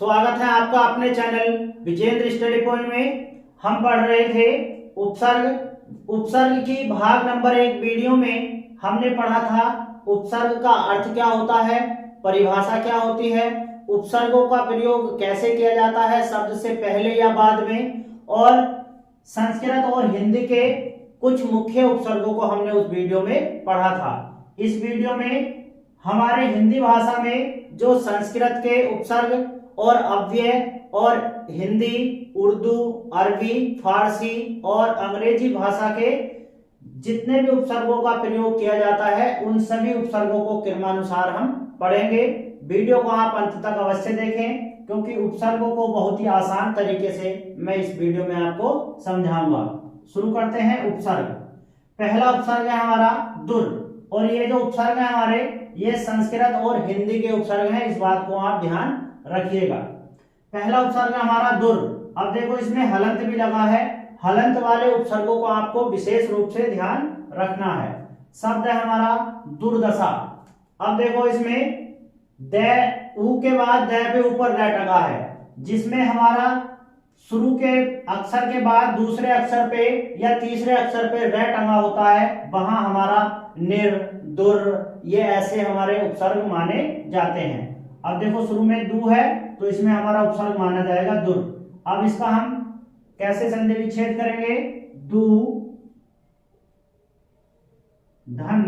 स्वागत है आपका अपने चैनल विजेंद्र स्टडी पॉइंट में। हम पढ़ रहे थे उपसर्ग की भाग नंबर 1 वीडियो में हमने पढ़ा था उपसर्ग का अर्थ क्या होता है, परिभाषा क्या होती है, उपसर्गों का प्रयोग कैसे किया जाता है शब्द से पहले या बाद में, और संस्कृत और हिंदी के कुछ मुख्य उपसर्गों को हमने उस वीडियो में पढ़ा था। इस वीडियो में हमारे हिंदी भाषा में जो संस्कृत के उपसर्ग और अव्यय और हिंदी, उर्दू, अरबी, फारसी और अंग्रेजी भाषा के जितने भी उपसर्गों का प्रयोग किया जाता है उन सभी उपसर्गों को क्रमानुसार हम पढ़ेंगे। वीडियो को आप अंत तक अवश्य देखें क्योंकि उपसर्गों को बहुत ही आसान तरीके से मैं इस वीडियो में आपको समझाऊंगा। शुरू करते हैं। उपसर्ग, पहला उपसर्ग है हमारा दुर, और ये जो उपसर्ग है हमारे ये संस्कृत और हिंदी के उपसर्ग हैं, इस बात को आप ध्यान रखिएगा। पहला उपसर्ग हमारा दुर। अब देखो इसमें हलंत भी लगा है, हलंत वाले उपसर्गों को आपको विशेष रूप से ध्यान रखना है। शब्द है हमारा दुर्दशा। अब देखो इसमें द ऊ के बाद द पे ऊपर रै टंगा है, जिसमें हमारा शुरू के अक्षर के बाद दूसरे अक्षर पे या तीसरे अक्षर पे रै टंगा होता है, वहां हमारा निर, दुर, ये ऐसे हमारे उपसर्ग माने जाते हैं। अब देखो शुरू में दू है तो इसमें हमारा उपसर्ग माना जाएगा दुर। अब इसका हम कैसे संधि विच्छेद करेंगे? दू धन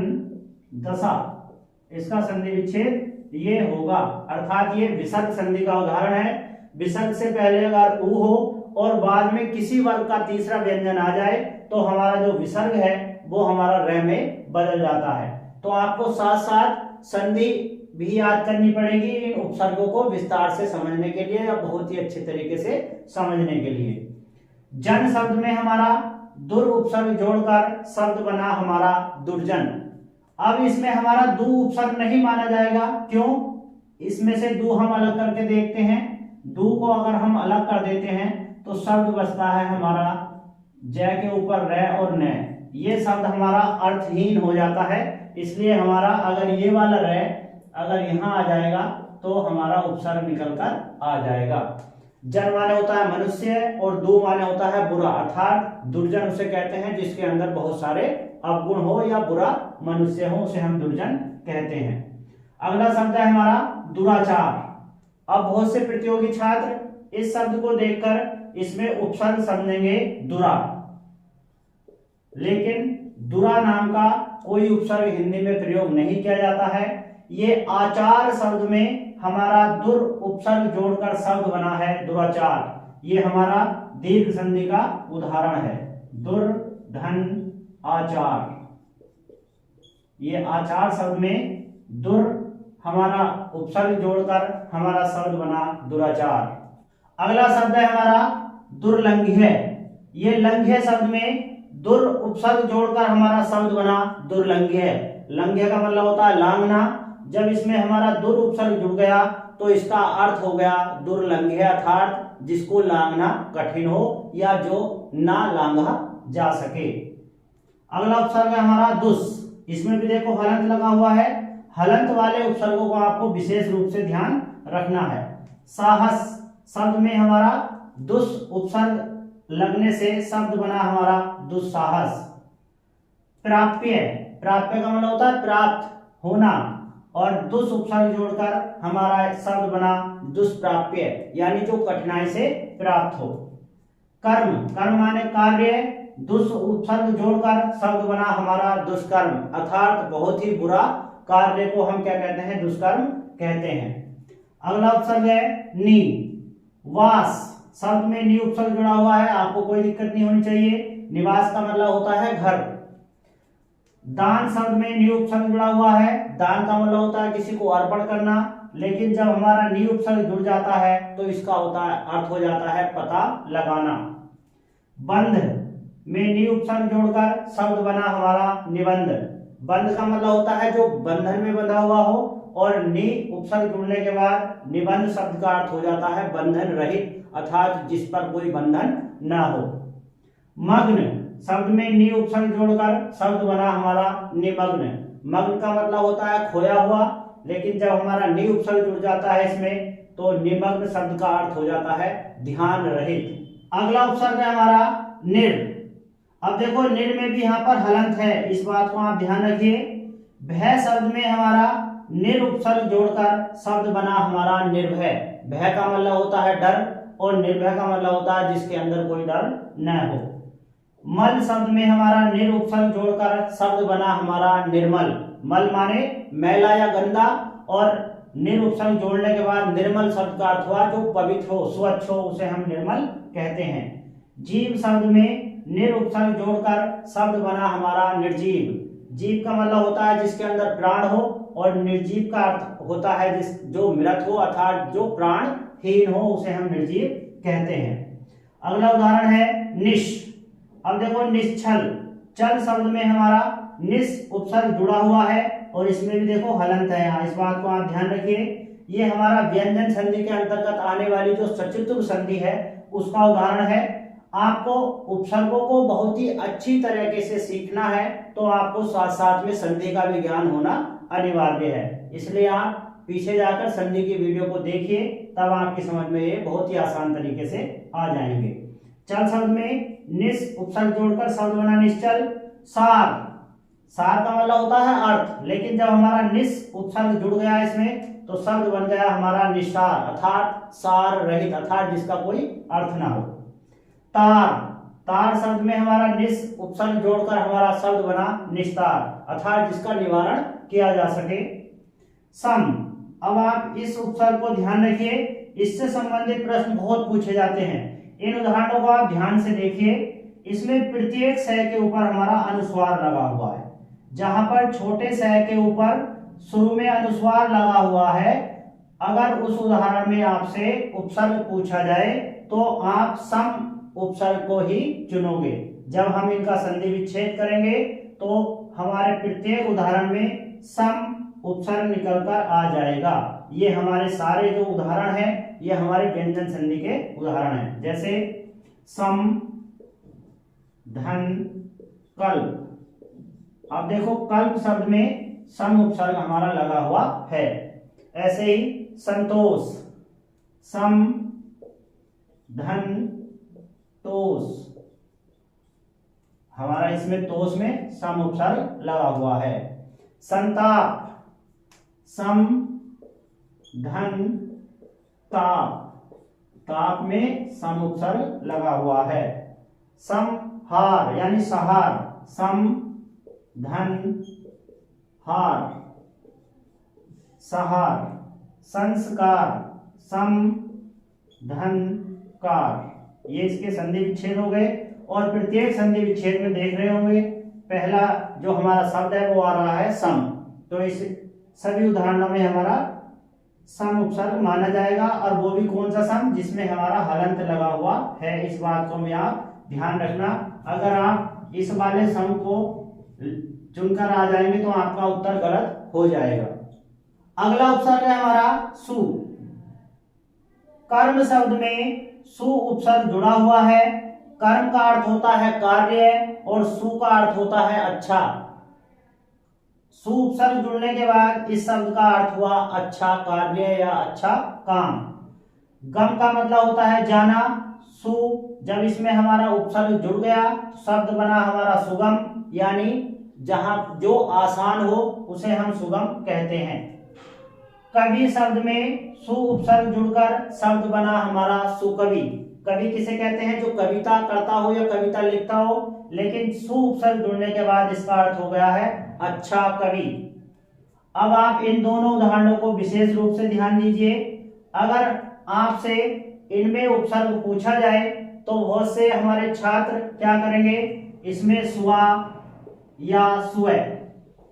दशा, इसका संधि विच्छेद ये होगा, अर्थात ये विसर्ग संधि का उदाहरण है। विसर्ग से पहले अगर ऊ हो और बाद में किसी वर्ग का तीसरा व्यंजन आ जाए तो हमारा जो विसर्ग है वो हमारा रै में बदल जाता है। तो आपको साथ साथ संधि भी याद करनी पड़ेगी इन उपसर्गों को विस्तार से समझने के लिए या बहुत ही अच्छे तरीके से समझने के लिए। जन शब्द में हमारा दुर उपसर्ग जोड़कर शब्द बना हमारा दुर्जन। अब इसमें हमारा दू उपसर्ग नहीं माना जाएगा, क्यों? इसमें से दू हम अलग करके देखते हैं। दू को अगर हम अलग कर देते हैं तो शब्द बचता है हमारा जय के ऊपर रै और न। ये शब्द हमारा अर्थहीन हो जाता है, इसलिए हमारा अगर ये वाला रै अगर यहाँ आ जाएगा तो हमारा उपसर्ग निकलकर आ जाएगा। जन माने होता है मनुष्य और दू माने होता है बुरा, अर्थात दुर्जन उसे कहते हैं जिसके अंदर बहुत सारे अवगुण हो या बुरा मनुष्य हो, उसे हम दुर्जन कहते हैं। अगला शब्द है हमारा दुराचार। अब बहुत से प्रतियोगी छात्र इस शब्द को देखकर इसमें उपसर्ग समझेंगे दुरा, लेकिन दुरा नाम का कोई उपसर्ग हिंदी में प्रयोग नहीं किया जाता है। ये आचार शब्द में हमारा दुर उपसर्ग जोड़कर शब्द बना है दुराचार। ये हमारा दीर्घ संधि का उदाहरण है। दुर धन आचार, ये आचार शब्द में दुर हमारा उपसर्ग जोड़कर हमारा शब्द बना दुराचार। अगला शब्द है हमारा दुर्लंघ्य। ये लंघ्य शब्द में दुर उपसर्ग जोड़कर हमारा शब्द बना दुर्लंघ्य। लंघ्य का मतलब होता है लांघना। जब इसमें हमारा दुर उपसर्ग जुड़ गया तो इसका अर्थ हो गया दुर्लंघ्य, अर्थात जिसको लांघना कठिन हो या जो ना लांघा जा सके। अगला उपसर्ग है हमारा दुस। इसमें भी देखो हलंत लगा हुआ है, हलंत वाले उपसर्गों को आपको विशेष रूप से ध्यान रखना है। साहस शब्द में हमारा दुस उपसर्ग लगने से शब्द बना हमारा दुस्साहस। प्राप्य, प्राप्य का मतलब होता है प्राप्त होना, और दुस उपसर्ग जोड़कर हमारा शब्द बना दुष्प्राप्य, यानी जो कठिनाई से प्राप्त हो। कर्म, कर्म माने कार्य, दुस उपसर्ग जोड़कर शब्द बना हमारा दुष्कर्म, अर्थात बहुत ही बुरा कार्य को हम क्या कहते हैं? दुष्कर्म कहते हैं। अगला उपसर्ग है नी। वास शब्द में नी उपसर्ग जुड़ा हुआ है, आपको कोई दिक्कत नहीं होनी चाहिए। निवास का मतलब होता है घर। दान शब्द में नी उपसर्ग जुड़ा हुआ है, दान का मतलब होता है किसी को अर्पण करना, लेकिन जब हमारा नी उपसर्ग जुड़ जाता है तो इसका होता है अर्थ हो जाता है पता लगाना। बंध में नी उपसर्ग जोड़कर शब्द बना हमारा निबंध। बंध का मतलब होता है जो बंधन में बंधा हुआ हो, और नी उपसर्ग जुड़ने के बाद निबंध शब्द का अर्थ हो जाता है बंधन रहित, अर्थात जिस पर कोई बंधन ना हो। मग्न शब्द में नी उपसर्ग जोड़कर शब्द बना हमारा निमग्न। मग्न का मतलब होता है खोया हुआ, लेकिन जब हमारा नी उपसर्ग जुड़ जाता है इसमें तो निमग्न शब्द का अर्थ हो जाता है ध्यान रहित। अगला उपसर्ग है हमारा निर। अब देखो निर में भी यहाँ पर हलंत है, इस बात को आप ध्यान रखिए। भय शब्द में हमारा निर उपसर्ग जोड़कर शब्द बना हमारा निर्भय। भय का मतलब होता है डर और निर्भय का मतलब होता है जिसके अंदर कोई डर न हो। मल शब्द में हमारा निर उपसर्ग जोड़कर शब्द बना हमारा निर्मल। मल माने मैला या गंदा, और निर उपसर्ग जोड़ने के बाद निर्मल शब्द का अर्थ हुआ जो पवित्र हो, स्वच्छ हो, उसे हम निर्मल कहते हैं। जीव शब्द में निर उपसर्ग जोड़कर शब्द बना हमारा निर्जीव। जीव का मतलब होता है जिसके अंदर प्राण हो, और निर्जीव का अर्थ होता है जो मृत हो अर्थात जो प्राणहीन हो, उसे हम निर्जीव कहते हैं। अगला उदाहरण है निश। अब देखो निश्चल। चल शब्द में हमारा निस उपसर्ग जुड़ा हुआ है और इसमें भी देखो हलंत है यहाँ, इस बात को आप ध्यान रखिए। ये हमारा व्यंजन संधि के अंतर्गत आने वाली जो सचित्र संधि है उसका उदाहरण है। आपको उपसर्गों को बहुत ही अच्छी तरीके से सीखना है तो आपको साथ साथ में संधि का भी ज्ञान होना अनिवार्य है, इसलिए आप पीछे जाकर संधि की वीडियो को देखिए, तब आपकी समझ में ये बहुत ही आसान तरीके से आ जाएंगे। चल शब्द में निस उपसर्ग जोड़कर शब्द बना निश्चल। सार। सार का मतलब होता है अर्थ, लेकिन जब हमारा निस उपसर्ग जुड़ गया इसमें तो शब्द बन गया हमारा निस्सार अर्थात सार रहित, अर्थात जिसका कोई अर्थ ना हो। तार। तार शब्द में हमारा निस उपसर्ग जोड़कर हमारा शब्द बना निस्तार अर्थात जिसका निवारण किया जा सके। सम। अब आप इस उपसर्ग को ध्यान रखिए, इससे संबंधित प्रश्न बहुत पूछे जाते हैं। इन उदाहरणों को आप ध्यान से देखिए। इसमें प्रत्येक सह के ऊपर हमारा अनुस्वार लगा हुआ है। जहां पर छोटे सह के ऊपर शुरू में अनुस्वार लगा हुआ है, अगर उस उदाहरण में आपसे उपसर्ग पूछा जाए तो आप सम उपसर्ग को ही चुनोगे। जब हम इनका संधि विच्छेद करेंगे तो हमारे प्रत्येक उदाहरण में सम उपसर्ग निकलकर आ जाएगा। ये हमारे सारे जो उदाहरण हैं ये हमारे व्यंजन संधि के उदाहरण हैं, जैसे सम, धन, कल्प। अब देखो कल्प शब्द में सम उपसर्ग हमारा लगा हुआ है। ऐसे ही संतोष, सम, धन, तोष, हमारा इसमें तोष में सम उपसर्ग लगा हुआ है। संताप, सम, धन, ताप, ताप में सम उपसर्ग लगा हुआ है। समहार यानी सहार, सम, धन, हार, सहार। संस्कार, सम, धन, कार। ये इसके संधि विच्छेद हो गए और प्रत्येक संधि विच्छेद में देख रहे होंगे पहला जो हमारा शब्द है वो आ रहा है सम, तो इस सभी उदाहरणों में हमारा सम उपसर्ग माना जाएगा, और वो भी कौन सा सम जिसमें हमारा हलंत लगा हुआ है। इस बात को में आप ध्यान रखना। अगर आप इस वाले सम को चुनकर आ जाएंगे तो आपका उत्तर गलत हो जाएगा। अगला उपसर्ग है हमारा सु। कर्म शब्द में सु उपसर्ग जुड़ा हुआ है। कर्म का अर्थ होता है कार्य और सु का अर्थ होता है अच्छा। सु उपसर्ग जुड़ने के बाद इस शब्द का अर्थ हुआ अच्छा कार्य या अच्छा काम। गम का मतलब होता है जाना। सु जब इसमें हमारा उपसर्ग जुड़ गया शब्द बना हमारा सुगम, यानी जहां जो आसान हो उसे हम सुगम कहते हैं। कवि शब्द में सु उपसर्ग जुड़कर शब्द बना हमारा सुकवि। कवि किसे कहते हैं? जो कविता करता हो या कविता लिखता हो, लेकिन सु उपसर्ग जुड़ने के बाद इसका अर्थ हो गया है अच्छा कवि। अब आप इन दोनों उदाहरणों को विशेष रूप से ध्यान दीजिए। अगर आपसे इनमें उपसर्ग पूछा जाए तो बहुत से हमारे छात्र क्या करेंगे, इसमें सुआ या सुए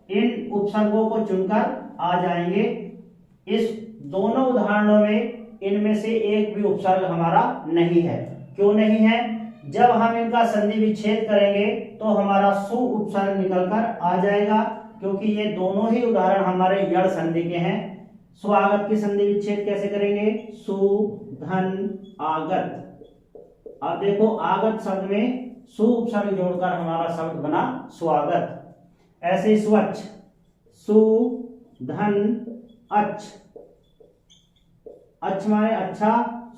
इन उपसर्गों को चुनकर आ जाएंगे। इस दोनों उदाहरणों में इनमें से एक भी उपसर्ग हमारा नहीं है। क्यों नहीं है? जब हम इनका संधि विच्छेद करेंगे तो हमारा सु उपसर्ग निकलकर आ जाएगा, क्योंकि ये दोनों ही उदाहरण हमारे यड़ संधि के हैं। स्वागत की संधि विच्छेद कैसे करेंगे? सु धन आगत। अब देखो आगत शब्द में सु उपसर्ग जोड़कर हमारा शब्द बना स्वागत। ऐसे ही स्वच्छ, सु धन अच्छ, अच्छ माने अच्छा,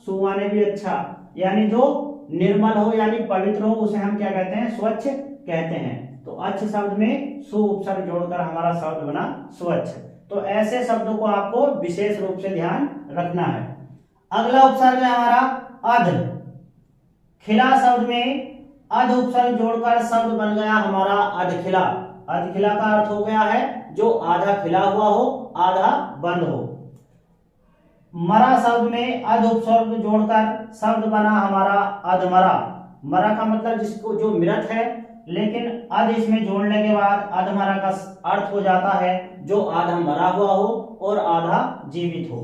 सु माने भी अच्छा, यानी जो निर्मल हो यानी पवित्र हो उसे हम क्या कहते हैं, स्वच्छ कहते हैं। तो अच्छ शब्द में सु उपसर्ग जोड़कर हमारा शब्द बना स्वच्छ। तो ऐसे शब्दों को आपको विशेष रूप से ध्यान रखना है। अगला उपसर्ग है हमारा अध। खिला शब्द में अध उपसर्ग जोड़कर शब्द बन गया हमारा अधखिला। अधखिला का अर्थ हो गया है जो आधा खिला हुआ हो, आधा बंद हो। मरा शब्द में अध उपसर्ग जोड़कर शब्द बना हमारा अधमरा। मरा का मतलब जिसको जो मृत है, लेकिन अध इसमें जोड़ने के बाद अधमरा का अर्थ हो जाता है जो आधा मरा हुआ हो और आधा जीवित हो।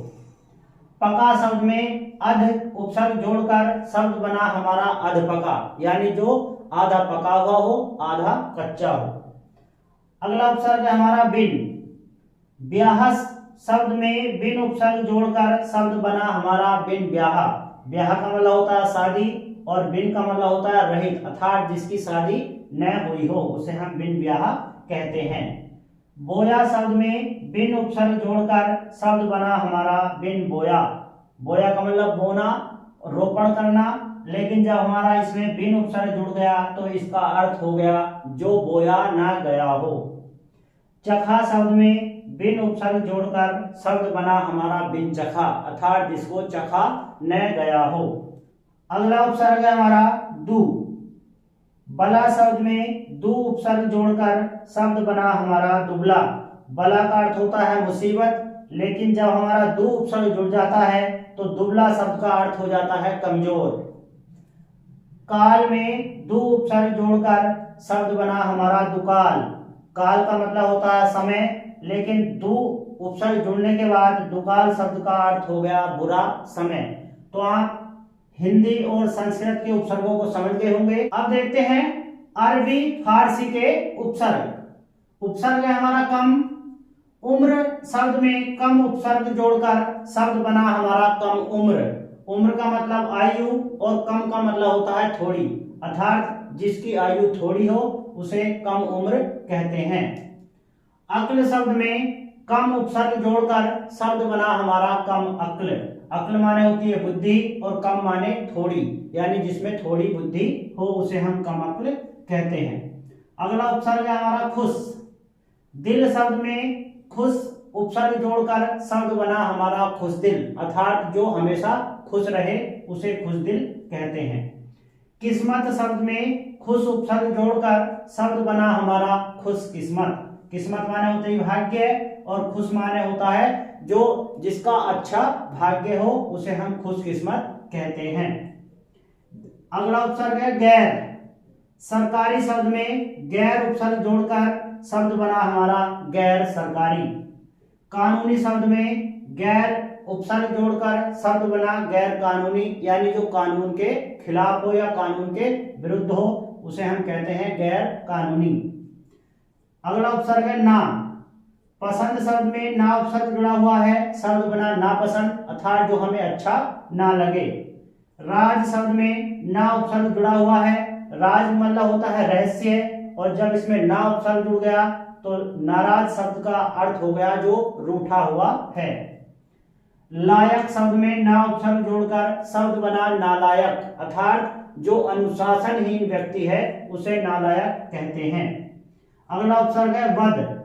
पका शब्द में अध उपसर्ग जोड़कर शब्द बना हमारा अधपका, यानी जो आधा पका हुआ हो, आधा कच्चा हो। अगला उपसर्ग है हमारा बिन। ब्याह शब्द में बिन उपसर्ग जोड़कर शब्द बना हमारा बिन ब्याह। ब्याह का मतलब होता है शादी और बिन का मतलब होता है रहित, अर्थात जिसकी शादी न हुई हो उसे हम बिन ब्याह कहते हैं। बोया शब्द में बिन उपसर्ग जोड़कर शब्द बना हमारा बिन बोया। बोया का मतलब बोना, रोपण करना, लेकिन जब हमारा इसमें बिन उपसर्ग जुड़ गया तो इसका अर्थ हो गया जो बोया ना गया हो। चखा शब्द में बिन उपसर्ग जोड़कर शब्द बना हमारा बिन चखा, अर्थात जिसको चखा न गया हो। अगला उपसर्ग है हमारा दू। बला शब्द में दू उपसर्ग जोड़कर शब्द बना हमारा दुबला। बला का अर्थ होता है मुसीबत, लेकिन जब हमारा दू उपसर्ग जुड़ जाता है तो दुबला शब्द का अर्थ हो जाता है कमजोर। काल में दू उपसर्ग जोड़कर शब्द बना हमारा दुकाल। काल का मतलब होता है समय, लेकिन दू उपसर्ग जुड़ने के बाद दुकाल शब्द का अर्थ हो गया बुरा समय। तो आप हिंदी और संस्कृत के उपसर्गों को समझ गए होंगे। अब देखते हैं अरबी फारसी के उपसर्ग। उपसर्ग है हमारा कम। उम्र शब्द में कम उपसर्ग जोड़कर शब्द बना हमारा कम उम्र। उम्र का मतलब आयु और कम का मतलब होता है थोड़ी, अर्थात जिसकी आयु थोड़ी हो उसे कम उम्र कहते हैं। अक्ल शब्द में कम उपसर्ग जोड़कर शब्द बना हमारा कम अक्ल। अक्ल माने होती है बुद्धि और कम माने थोड़ी, यानी जिसमें थोड़ी बुद्धि हो उसे हम कम अक्ल कहते हैं। अगला उपसर्ग है हमारा खुश। दिल शब्द में खुश उपसर्ग जोड़कर शब्द बना हमारा खुश दिल, अर्थात जो हमेशा खुश रहे उसे खुश दिल कहते हैं। किस्मत शब्द में खुश उपसर्ग जोड़कर शब्द बना हमारा खुश किस्मत। किस्मत माने होते हैं भाग्य और खुश माने होता है जो जिसका अच्छा भाग्य हो उसे हम खुश किस्मत कहते हैं। अगला उपसर्ग है गैर। सरकारी शब्द में गैर उपसर्ग जोड़कर शब्द बना हमारा गैर सरकारी। कानूनी शब्द में गैर उपसर्ग जोड़कर शब्द बना गैर कानूनी, यानी जो कानून के खिलाफ हो या कानून के विरुद्ध हो उसे हम कहते हैं गैर कानूनी। अगला उपसर्ग है ना। पसंद शब्द में ना उपसर्ग जुड़ा हुआ है, शब्द बना नापसंद, अर्थात जो हमें अच्छा ना लगे। राज शब्द में ना उपसर्ग जुड़ा हुआ है। राज मतलब होता है रहस्य, और जब इसमें ना उपसर्ग जुड़ गया तो नाराज शब्द का अर्थ हो गया जो रूठा हुआ है। लायक शब्द में ना उपसर्ग जोड़कर शब्द बना नालायक, अर्थात जो अनुशासनहीन व्यक्ति है उसे नालायक कहते हैं। अगला उपसर्ग है बद।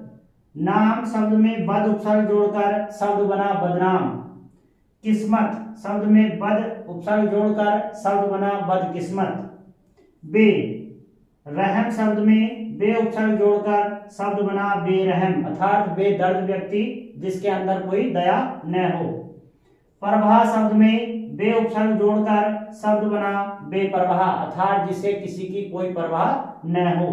नाम शब्द में बद उपसर्ग जोड़कर शब्द बना बदनाम। किस्मत शब्द में बद उपसर्ग जोड़कर शब्द बना बदकिस्मत। बे रहम शब्द में बे उपसर्ग जोड़कर शब्द बना बेरहम, अर्थात बेदर्द व्यक्ति जिसके अंदर कोई दया न हो। परवाह शब्द में बे उपसर्ग जोड़कर शब्द बना बेपरवाह, अर्थात जिसे किसी की कोई परवाह न हो।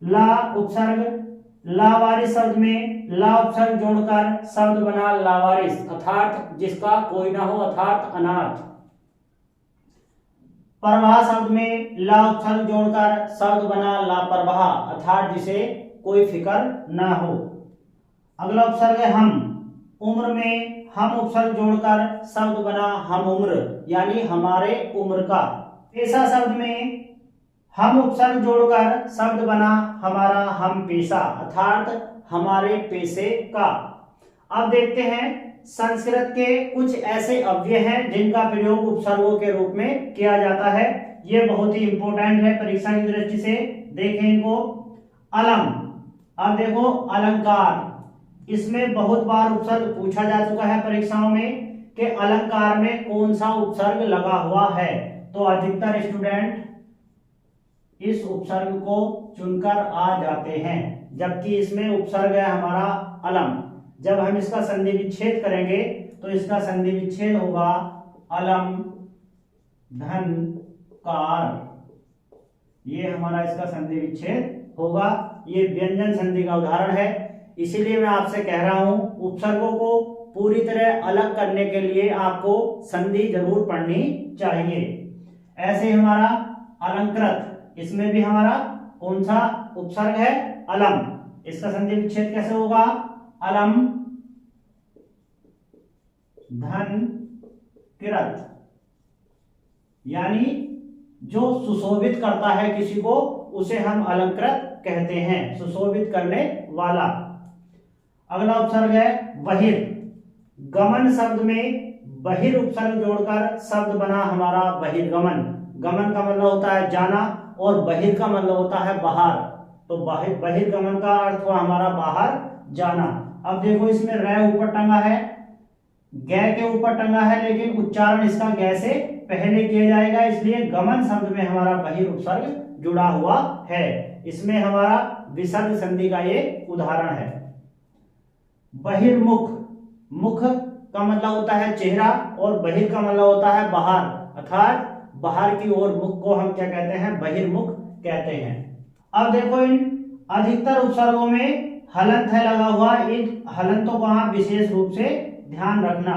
ला उपसर्ग लावारिस शब्द में ला उपसर्ग जोड़कर शब्द बना लावारिस, अर्थात जिसका कोई ना हो, अर्थात अनाथ। परवाह शब्द में ला उपसर्ग जोड़कर शब्द बना लापरवाह, अर्थात जिसे कोई फिक्र ना हो। अगला उपसर्ग है हम। उम्र में हम उपसर्ग जोड़कर शब्द बना हम उम्र, यानी हमारे उम्र का। पेशा शब्द में हम उपसर्ग जोड़कर शब्द बना हमारा हम पेशा, अर्थात हमारे पेशे का। अब देखते हैं संस्कृत के कुछ ऐसे अव्यय हैं जिनका प्रयोग उपसर्गों के रूप में किया जाता है। ये बहुत ही इंपॉर्टेंट है परीक्षा की दृष्टि से। देखें इनको। अलम, अब देखो अलंकार, इसमें बहुत बार उपसर्ग पूछा जा चुका है परीक्षाओं में कि अलंकार में कौन सा उपसर्ग लगा हुआ है। तो अधिकतर स्टूडेंट इस उपसर्ग को चुनकर आ जाते हैं, जबकि इसमें उपसर्ग है हमारा अलम। जब हम इसका संधि विच्छेद करेंगे तो इसका संधि विच्छेद होगा अलम धन कार, ये हमारा इसका संधि विच्छेद होगा। ये व्यंजन संधि का उदाहरण है। इसीलिए मैं आपसे कह रहा हूं उपसर्गों को पूरी तरह अलग करने के लिए आपको संधि जरूर पढ़नी चाहिए। ऐसे हमारा अलंकृत, इसमें भी हमारा कौन सा उपसर्ग है? अलम। इसका संधि विच्छेद कैसे होगा? अलम धन किरत, यानी जो सुशोभित करता है किसी को उसे हम अलंकृत कहते हैं, सुशोभित करने वाला। अगला उपसर्ग है बहिर। गमन शब्द में बहिर उपसर्ग जोड़कर शब्द बना हमारा बहिर्गमन। गमन का मतलब होता है जाना और बहिर का मतलब होता है बाहर। तो बहिर्गमन का अर्थ हुआ हमारा बाहर जाना। अब देखो इसमें रै ऊपर टंगा है, गै के ऊपर टंगा है, लेकिन उच्चारण इसका गै से पहले किया जाएगा, इसलिए गमन शब्द में हमारा बहिर उपसर्ग जुड़ा हुआ है। इसमें हमारा विसर्ग संधि का ये उदाहरण है। बहिर्मुख, मुख का मतलब होता है चेहरा और बहिर का मतलब होता है बाहर, अर्थात बाहर की ओर मुख को हम क्या कहते हैं? बहिर्मुख कहते हैं। अब देखो इन अधिकतर उपसर्गों में हलंत है लगा हुआ, इन हलंतों को आप विशेष रूप से ध्यान रखना।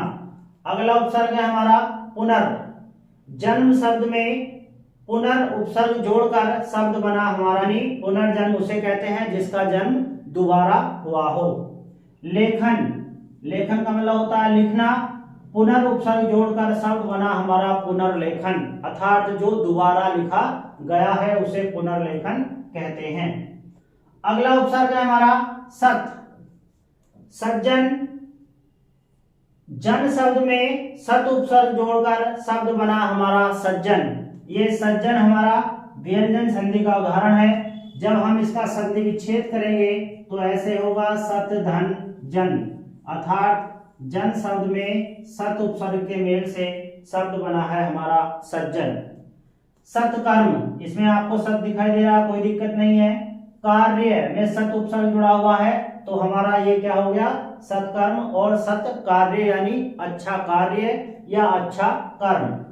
अगला उपसर्ग है हमारा पुनर। जन्म शब्द में पुनर उपसर्ग जोड़कर शब्द बना हमारा नहीं, पुनर्जन्म उसे कहते हैं जिसका जन्म दोबारा हुआ हो। लेखन, लेखन का मतलब होता है लिखना, पुनर उपसर्ग जोड़कर शब्द बना हमारा पुनर्लेखन, अर्थात जो दोबारा लिखा गया है उसे पुनर्लेखन कहते हैं। अगला उपसर्ग है हमारा सत। सज्जन, जन शब्द में सत उपसर्ग जोड़कर शब्द बना हमारा सज्जन। ये सज्जन हमारा व्यंजन संधि का उदाहरण है। जब हम इसका संधि विच्छेद करेंगे तो ऐसे होगा सत धन जन, अर्थात जन शब्द में सत उपसर्ग के मेल से शब्द बना है हमारा सज्जन। सत्कर्म, इसमें आपको सत दिखाई दे रहा, कोई दिक्कत नहीं है। कार्य में सत उपसर्ग जुड़ा हुआ है तो हमारा ये क्या हो गया? सत्कर्म और सत्कार्य, यानी अच्छा कार्य या अच्छा कर्म।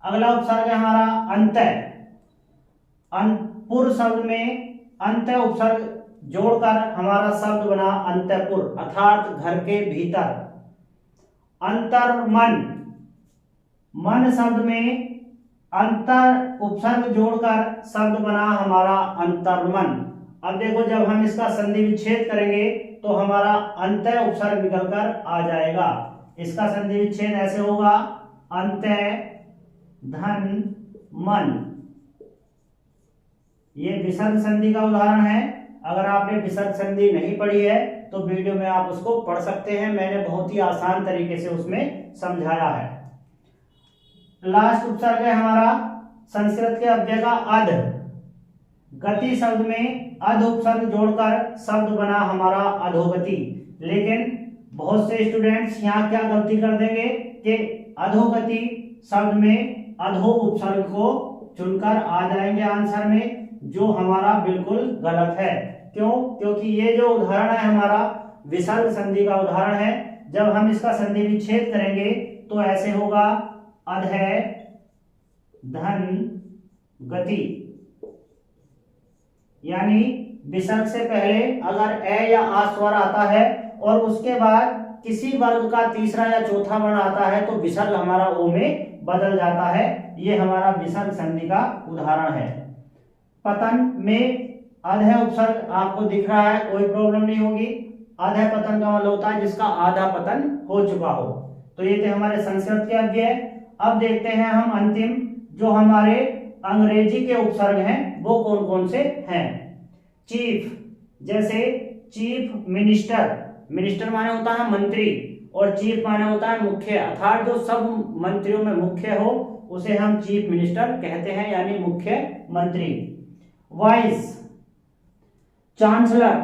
अगला उपसर्ग है हमारा अंत्य। पुर शब्द में अंत्य उपसर्ग जोड़कर हमारा शब्द बना अंतःपुर, अर्थात घर के भीतर। अंतर्मन, मन शब्द में अंतर उपसर्ग जोड़कर शब्द बना हमारा अंतर्मन। अब देखो जब हम इसका संधि विच्छेद करेंगे तो हमारा अंत्य उपसर्ग निकलकर आ जाएगा। इसका संधि विच्छेद ऐसे होगा अंत्य धन मन। ये विसर्ग संधि का उदाहरण है। अगर आपने विसर्ग संधि नहीं पढ़ी है तो वीडियो में आप उसको पढ़ सकते हैं, मैंने बहुत ही आसान तरीके से उसमें समझाया है। लास्ट उपसर्ग है हमारा संस्कृत के अव्यय का अध। गति शब्द में अध उपसर्ग जोड़कर शब्द बना हमारा अधोगति। लेकिन बहुत से स्टूडेंट्स यहाँ क्या गलती कर देंगे कि अधोगति शब्द में अधो उपसर्ग को चुनकर आ जाएंगे आंसर में, जो हमारा बिल्कुल गलत है। क्यों? क्योंकि ये जो उदाहरण है हमारा विसर्ग संधि का उदाहरण है। जब हम इसका संधि विच्छेद करेंगे तो ऐसे होगा अधय धन गति, यानी विसर्ग से पहले अगर ए या आ स्वर आता है और उसके बाद किसी वर्ग का तीसरा या चौथा वर्ण आता है तो विसर्ग हमारा ओ में बदल जाता है। ये हमारा विसर्ग संधि का उदाहरण है। पतन में अधय उपसर्ग आपको दिख रहा है, कोई प्रॉब्लम नहीं होगी। अधय पतन का मतलब होता है जिसका आधा पतन हो चुका हो। तो ये थे हमारे संस्कृत के अव्यय। अब देखते हैं हम अंतिम जो हमारे अंग्रेजी के उपसर्ग हैं वो कौन कौन से हैं। चीफ, जैसे चीफ मिनिस्टर, मिनिस्टर माने होता है मंत्री, और चीफ माने होता है मुख्य, अर्थात जो सब मंत्रियों में मुख्य हो उसे हम चीफ मिनिस्टर कहते हैं, यानी मुख्य मंत्री। वाइस चांसलर,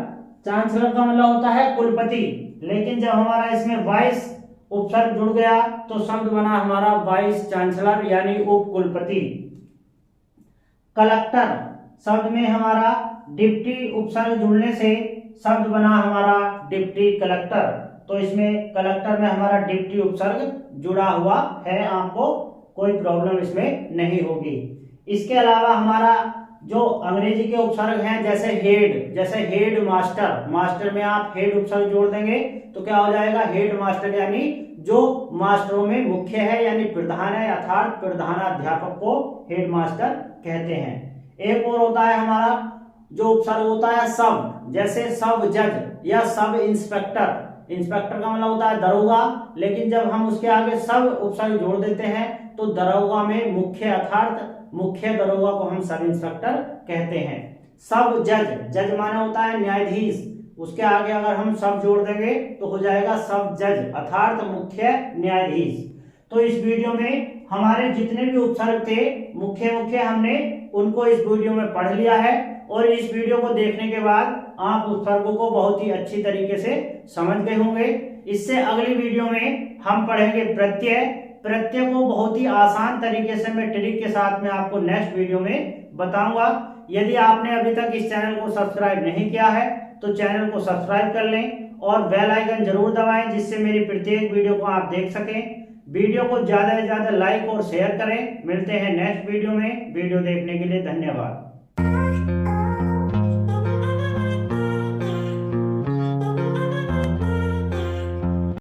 चांसलर का मतलब होता है कुलपति, लेकिन जब हमारा इसमें वाइस उपसर्ग जुड़ गया तो शब्द बना हमारा वाइस चांसलर यानी उप कुलपति। कलेक्टर शब्द में हमारा डिप्टी उपसर्ग जुड़ने से शब्द बना हमारा डिप्टी कलेक्टर, तो इसमें कलेक्टर में हमारा डिप्टी उपसर्ग जुड़ा हुआ है, आपको कोई प्रॉब्लम इसमें नहीं होगी। इसके अलावा हमारा जो अंग्रेजी के उपसर्ग हैं जैसे हेड, जैसे हेड मास्टर, मास्टर में आप हेड उपसर्ग जोड़ देंगे तो क्या हो जाएगा हेड मास्टर, यानी जो मास्टरों में मुख्य है यानी प्रधान है, अर्थात प्रधानाध्यापक को हेड मास्टर कहते हैं। एक और होता है हमारा जो उपसर्ग होता है सब, जैसे सब जज या सब इंस्पेक्टर, इंस्पेक्टर का मतलब होता है दरोगा, लेकिन जब हम उसके आगे सब उपसर्ग जोड़ देते हैं तो दरोगा में मुख्य अर्थात मुख्य दरोगा को हम सब इंस्पेक्टर कहते हैं। सब जज, जज माने होता है न्यायाधीश, उसके आगे अगर हम सब जोड़ देंगे तो हो जाएगा सब जज अर्थात मुख्य न्यायाधीश। तो इस वीडियो में हमारे जितने भी उपसर्ग थे मुख्य मुख्य हमने उनको इस वीडियो में पढ़ लिया है, और इस वीडियो को देखने के बाद आप उपसर्गों को बहुत ही अच्छी तरीके से समझ गए होंगे। इससे अगली वीडियो में हम पढ़ेंगे प्रत्यय, प्रत्यय को बहुत ही आसान तरीके से मैं ट्रिक के साथ में आपको नेक्स्ट वीडियो में बताऊंगा। यदि आपने अभी तक इस चैनल को सब्सक्राइब नहीं किया है तो चैनल को सब्सक्राइब कर लें और बेल आइकन जरूर दबाएं, जिससे मेरी प्रत्येक वीडियो को आप देख सकें। वीडियो को ज्यादा से ज्यादा लाइक और शेयर करें। मिलते हैं नेक्स्ट वीडियो में। वीडियो देखने के लिए धन्यवाद।